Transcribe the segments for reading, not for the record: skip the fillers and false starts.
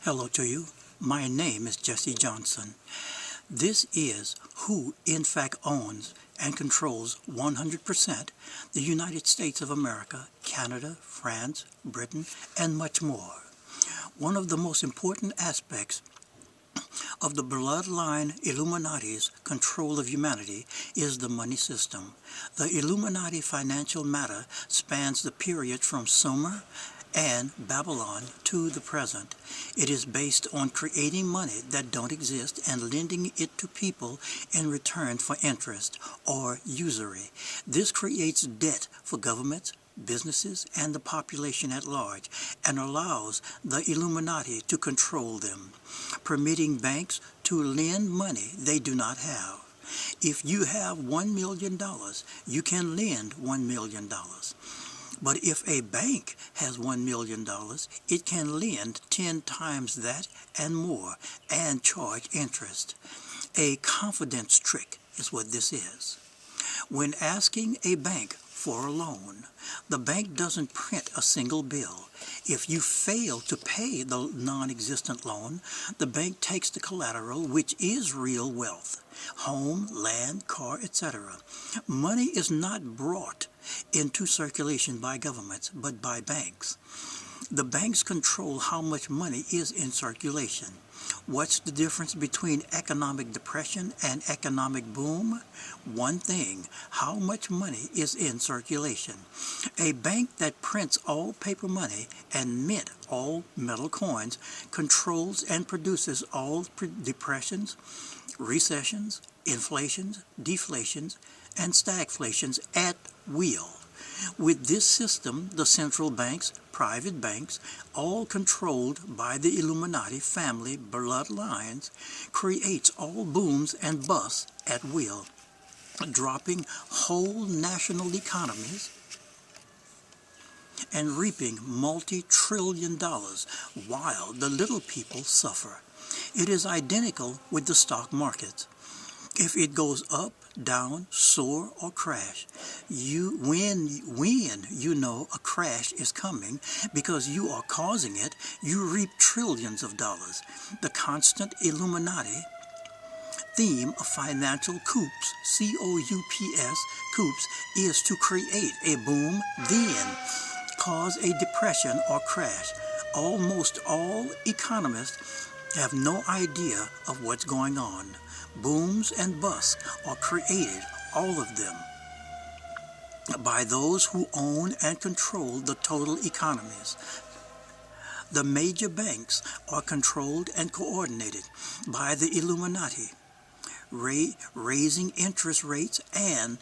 Hello to you. My name is Jessie Johnson. This is who in fact owns and controls 100% the United States of America, Canada, France, Britain, and much more. One of the most important aspects of the bloodline Illuminati's control of humanity is the money system. The Illuminati financial matter spans the period from Sumer and Babylon to the present. It is based on creating money that don't exist and lending it to people in return for interest or usury. This creates debt for governments, businesses, and the population at large, and allows the Illuminati to control them, permitting banks to lend money they do not have. If you have $1 million, you can lend $1 million. But if a bank has $1 million, it can lend 10 times that and more and charge interest. A confidence trick is what this is. When asking a bank for a loan, the bank doesn't print a single bill. If you fail to pay the non-existent loan, the bank takes the collateral, which is real wealth, home, land, car, etc. Money is not brought into circulation by governments, but by banks. The banks control how much money is in circulation. What's the difference between economic depression and economic boom? One thing: how much money is in circulation. A bank that prints all paper money and mint all metal coins controls and produces all depressions, recessions, inflations, deflations, and stagflations at will. With this system, the central banks, private banks, all controlled by the Illuminati family bloodlines, creates all booms and busts at will, dropping whole national economies and reaping multi-trillion dollars while the little people suffer. It is identical with the stock market. If it goes up, down, soar, or crash, when you know a crash is coming because you are causing it, you reap trillions of dollars. The constant Illuminati theme of financial coups, C-O-U-P-S, coups, is to create a boom, then cause a depression or crash. Almost all economists have no idea of what's going on. Booms and busts are created, all of them, by those who own and control the total economies. The major banks are controlled and coordinated by the Illuminati, raising interest rates and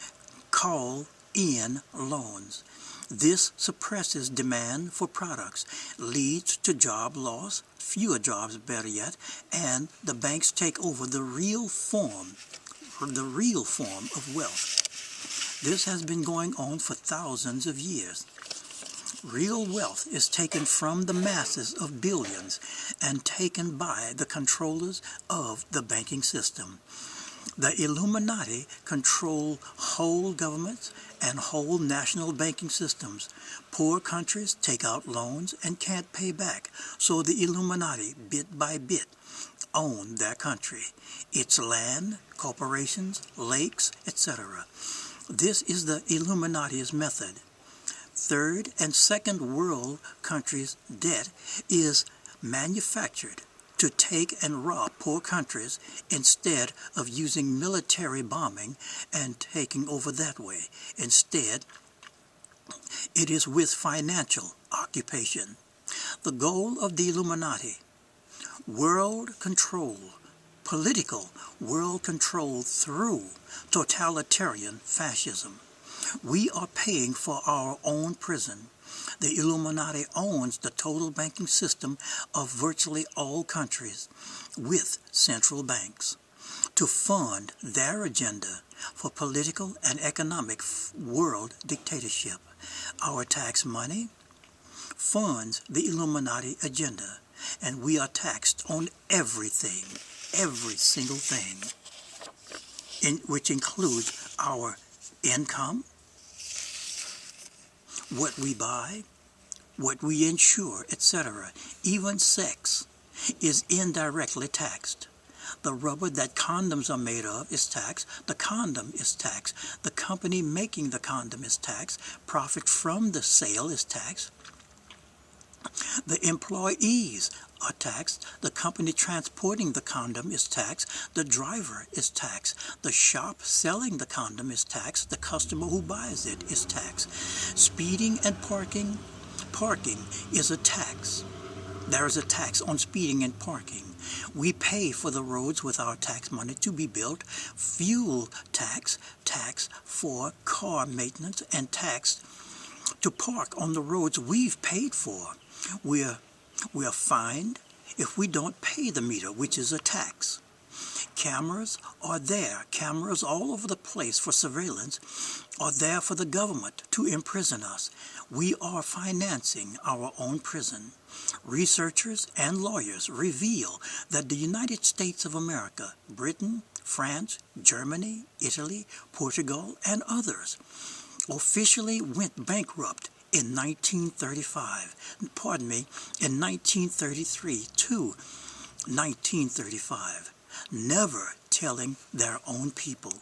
call in loans. This suppresses demand for products, leads to job loss, fewer jobs better yet, and the banks take over the real form of wealth. This has been going on for thousands of years. Real wealth is taken from the masses of billions and taken by the controllers of the banking system. The Illuminati control whole governments and whole national banking systems. Poor countries take out loans and can't pay back, so the Illuminati, bit by bit, own their country, its land, corporations, lakes, etc. This is the Illuminati's method. Third and second world countries' debt is manufactured to take and rob poor countries instead of using military bombing and taking over that way. Instead, it is with financial occupation. The goal of the Illuminati: world control, political world control through totalitarian fascism. We are paying for our own prison. The Illuminati owns the total banking system of virtually all countries with central banks to fund their agenda for political and economic world dictatorship. Our tax money funds the Illuminati agenda, and we are taxed on everything, every single thing, which includes our income, what we buy, what we insure, etc., even sex. is indirectly taxed. The rubber that condoms are made of is taxed. The condom is taxed. The company making the condom is taxed. Profit from the sale is taxed. The employees are taxed. The company transporting the condom is taxed. The driver is taxed. The shop selling the condom is taxed. The customer who buys it is taxed. Speeding and parking is a tax. There is a tax on speeding and parking. We pay for the roads with our tax money to be built. Fuel tax, tax for car maintenance, and tax to park on the roads we've paid for. We're fined if we don't pay the meter, which is a tax. Cameras are there. Cameras all over the place for surveillance are there for the government to imprison us. We are financing our own prison. Researchers and lawyers reveal that the United States of America, Britain, France, Germany, Italy, Portugal, and others officially went bankrupt in 1933 to 1935, never telling their own people.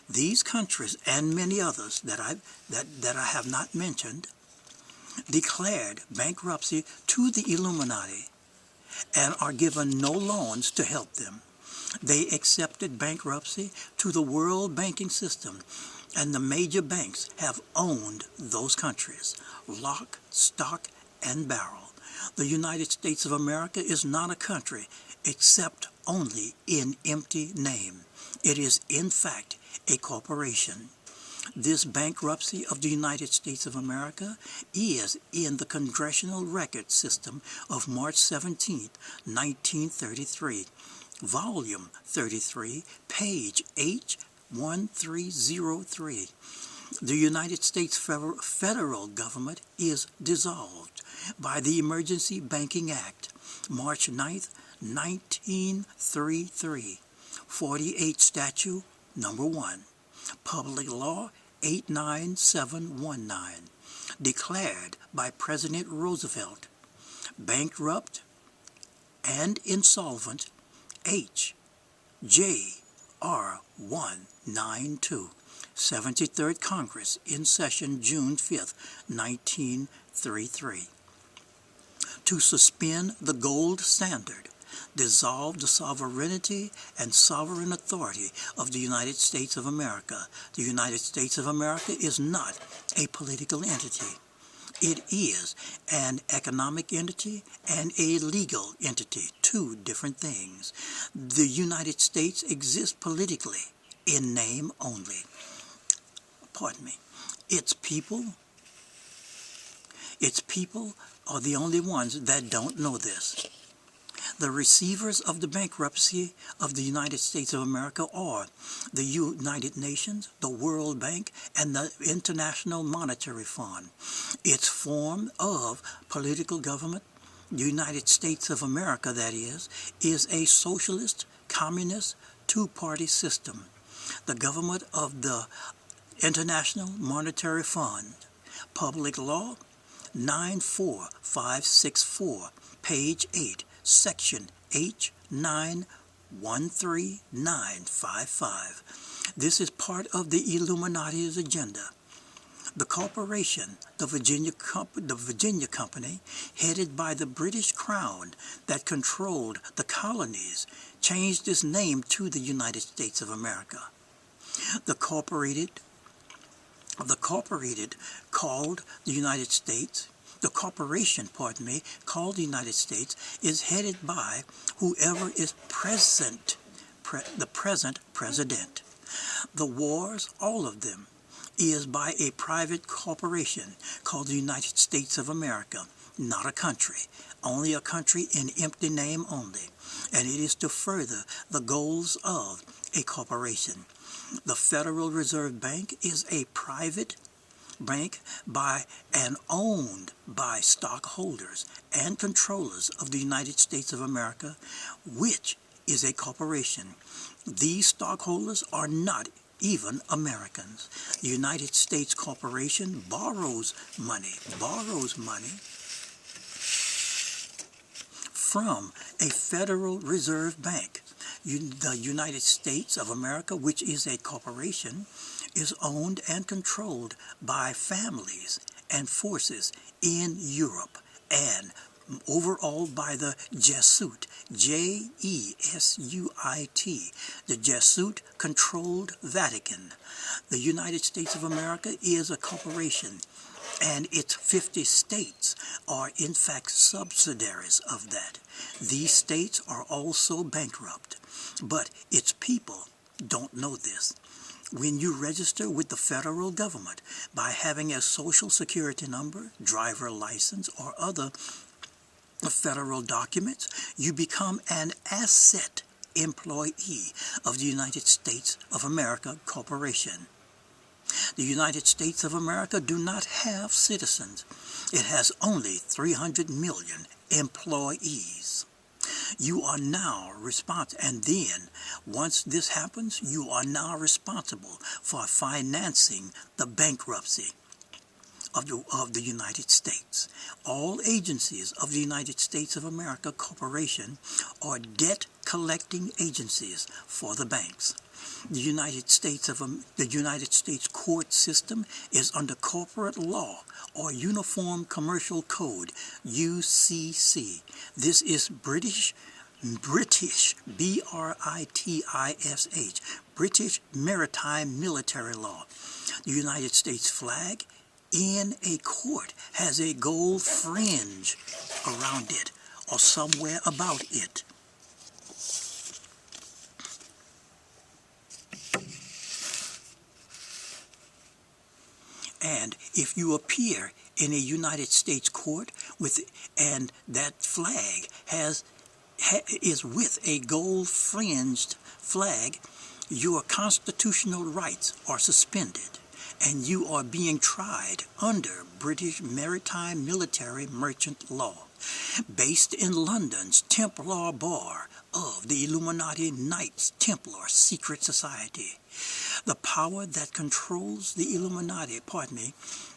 These countries and many others that I have not mentioned declared bankruptcy to the Illuminati and are given no loans to help them. They accepted bankruptcy to the world banking system, and the major banks have owned those countries, lock, stock, and barrel. The United States of America is not a country except only in empty name. It is, in fact, a corporation. This bankruptcy of the United States of America is in the Congressional Record System of March 17, 1933, Volume 33, page H1303. The United States federal government is dissolved by the Emergency Banking Act, March 9, 1933, 48 Statute Number 1, Public Law 89719, declared by President Roosevelt, bankrupt and insolvent H.J.R. 192, 73rd Congress in session June 5, 1933. To suspend the gold standard, dissolve the sovereignty and sovereign authority of the United States of America. The United States of America is not a political entity. It is an economic entity and a legal entity, two different things. The United States exists politically in name only. Pardon me. Its people are the only ones that don't know this. The receivers of the bankruptcy of the United States of America are the United Nations, the World Bank, and the International Monetary Fund. Its form of political government, the United States of America, that is a socialist, communist, two-party system. The government of the International Monetary Fund, Public Law 94564, page 8, Section H913955. This is part of the Illuminati's agenda. The corporation, the Virginia Company, headed by the British Crown that controlled the colonies, changed its name to the United States of America. The corporation called the United States, is headed by whoever is present, the present president. The wars, all of them, is by a private corporation called the United States of America, not a country, only a country in empty name only, and it is to further the goals of a corporation. The Federal Reserve Bank is a private bank by and owned by stockholders and controllers of the United States of America, which is a corporation. These stockholders are not even Americans. The United States Corporation borrows money from A Federal Reserve Bank. The United States of America, which is a corporation, is owned and controlled by families and forces in Europe and overall by the Jesuit, Jesuit, the Jesuit-controlled Vatican. The United States of America is a corporation, and its 50 states are in fact subsidiaries of that. These states are also bankrupt, but its people don't know this. When you register with the federal government by having a social security number, driver license, or other federal documents, you become an asset employee of the United States of America Corporation. The United States of America do not have citizens. It has only 300 million employees. You are now responsible, and then once this happens, you are now responsible for financing the bankruptcy of the United States. All agencies of the United States of America Corporation are debt collecting agencies for the banks. The United States court system is under corporate law or Uniform Commercial Code, UCC. This is British, British maritime military law. The United States flag in a court has a gold fringe around it or somewhere about it. And if you appear in a United States court and that flag is with a gold fringed flag, your constitutional rights are suspended, and you are being tried under British maritime military merchant law, based in London's Templar Bar of the Illuminati Knights Templar Secret Society. The power that controls the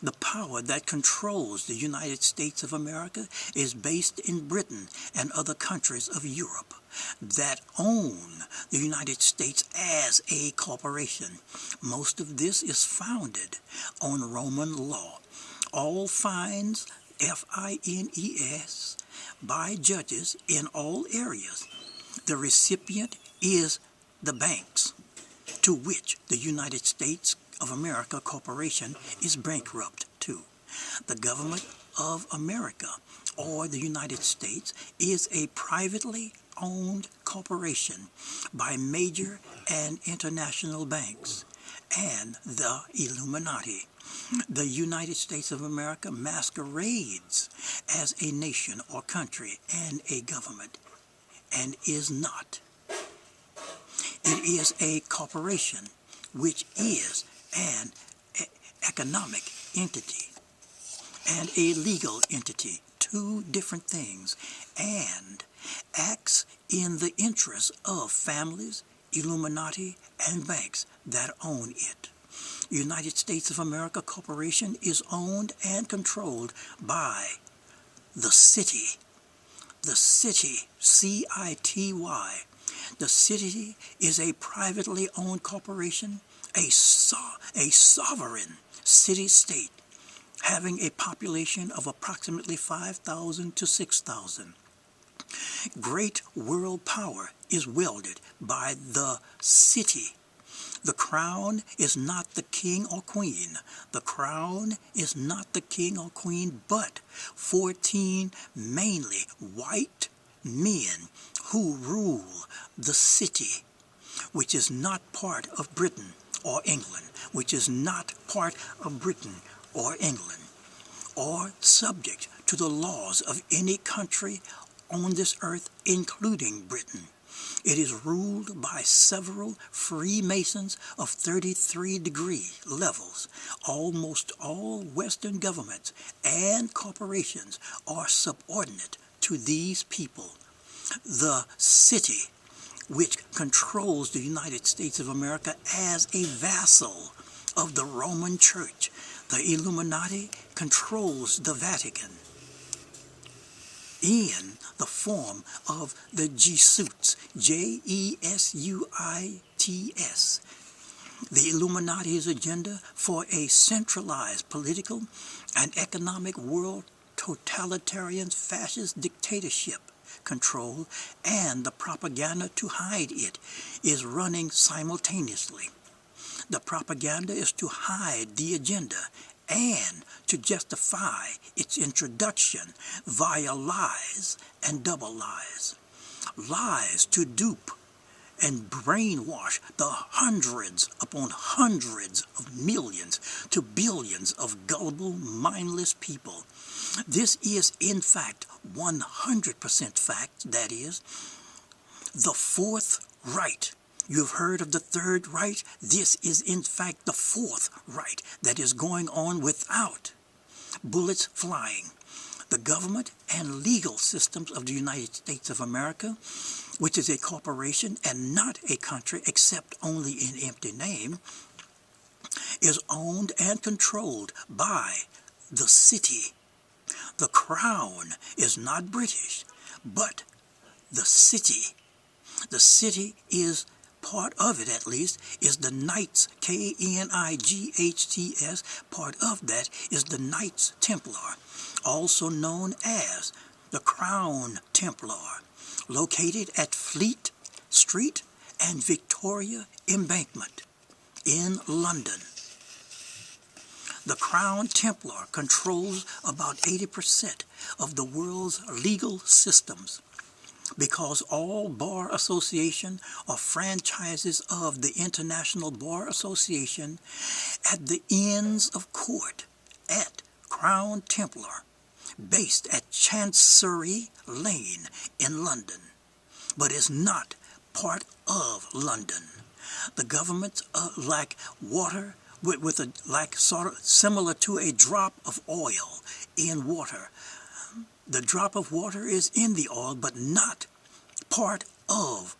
the power that controls the United States of America is based in Britain and other countries of Europe that own the United States as a corporation. Most of this is founded on Roman law. All fines, F-I-N-E-S, by judges in all areas. The recipient is the banks, to which the United States of America Corporation is bankrupt to. The government of America, or the United States, is a privately owned corporation by major and international banks and the Illuminati. The United States of America masquerades as a nation or country and a government, and is not. It is a corporation, which is an economic entity and a legal entity, two different things, and acts in the interests of families, Illuminati, and banks that own it. United States of America Corporation is owned and controlled by the city. The city, C-I-T-Y. The city is a privately owned corporation, a sovereign city-state, having a population of approximately 5,000 to 6,000. Great world power is wielded by the city. The crown is not the king or queen. The crown is not the king or queen, but 14 mainly white men who rule the city, which is not part of Britain or England, which is not part of Britain or England, or subject to the laws of any country on this earth, including Britain. It is ruled by several Freemasons of 33-degree levels. Almost all Western governments and corporations are subordinate to these people. The city, which controls the United States of America as a vassal of the Roman Church. The Illuminati controls the Vatican. in the form of the Jesuits, Jesuits. The Illuminati's agenda for a centralized political and economic world totalitarian fascist dictatorship control and the propaganda to hide it is running simultaneously. The propaganda is to hide the agenda and to justify its introduction via lies and double lies. Lies to dupe and brainwash the hundreds upon hundreds of millions to billions of gullible, mindless people. This is, in fact, 100% fact, that is, the Fourth Right. You've heard of the Third Right? This is, in fact, the Fourth Right that is going on without bullets flying. The government and legal systems of the United States of America, which is a corporation and not a country except only in empty name, is owned and controlled by the city. The crown is not British, but the city. The city is, part of it at least, is the Knights, K-N-I-G-H-T-S. Part of that is the Knights Templar, also known as the Crown Templar, located at Fleet Street and Victoria Embankment in London. The Crown Templar controls about 80% of the world's legal systems, because all bar association or franchises of the International Bar Association at the Inns of Court at Crown Templar, based at Chancery Lane in London, but is not part of London. The governments lack water sort of similar to a drop of oil in water. The drop of water is in the oil, but not part of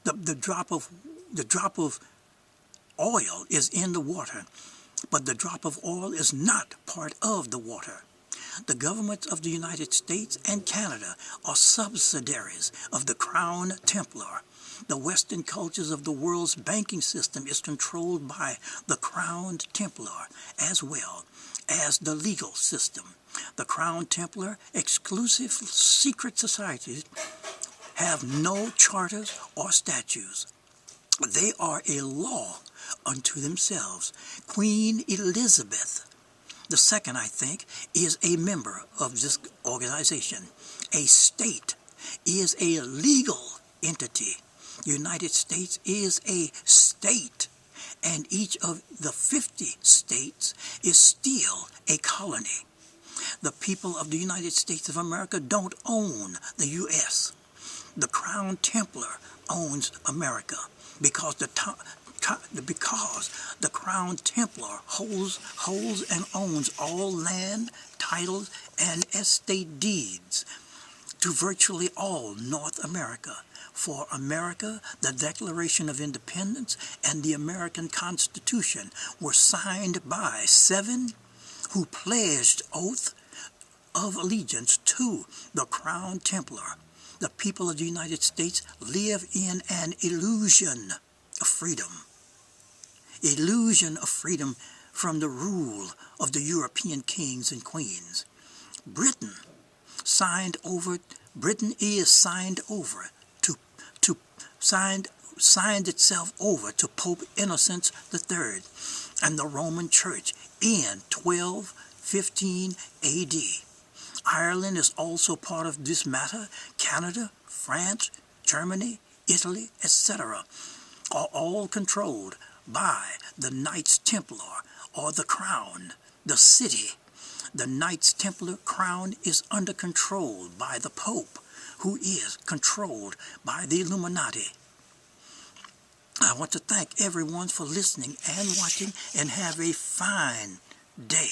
the drop of oil is in the water, but the drop of oil is not part of the water. The governments of the United States and Canada are subsidiaries of the Crown Templar. The Western cultures of the world's banking system is controlled by the Crown Templar, as well as the legal system. The Crown Templar exclusive secret societies have no charters or statutes. They are a law unto themselves. Queen Elizabeth II, I think, is a member of this organization. A state is a legal entity. The United States is a state, and each of the 50 states is still a colony. The people of the United States of America don't own the U.S. The Crown Templar owns America because the Crown Templar holds and owns all land, titles, and estate deeds to virtually all North America. For America, the Declaration of Independence and the American Constitution were signed by 7 who pledged oath of allegiance to the Crown Templar. The people of the United States live in an illusion of freedom. Illusion of freedom from the rule of the European kings and queens. Britain is signed itself over to Pope Innocent III and the Roman Church in 1215 AD. Ireland is also part of this matter. Canada, France, Germany, Italy, etc. are all controlled by the Knights Templar or the Crown, the city. The Knights Templar Crown is under control by the Pope, who is controlled by the Illuminati. I want to thank everyone for listening and watching, and have a fine day.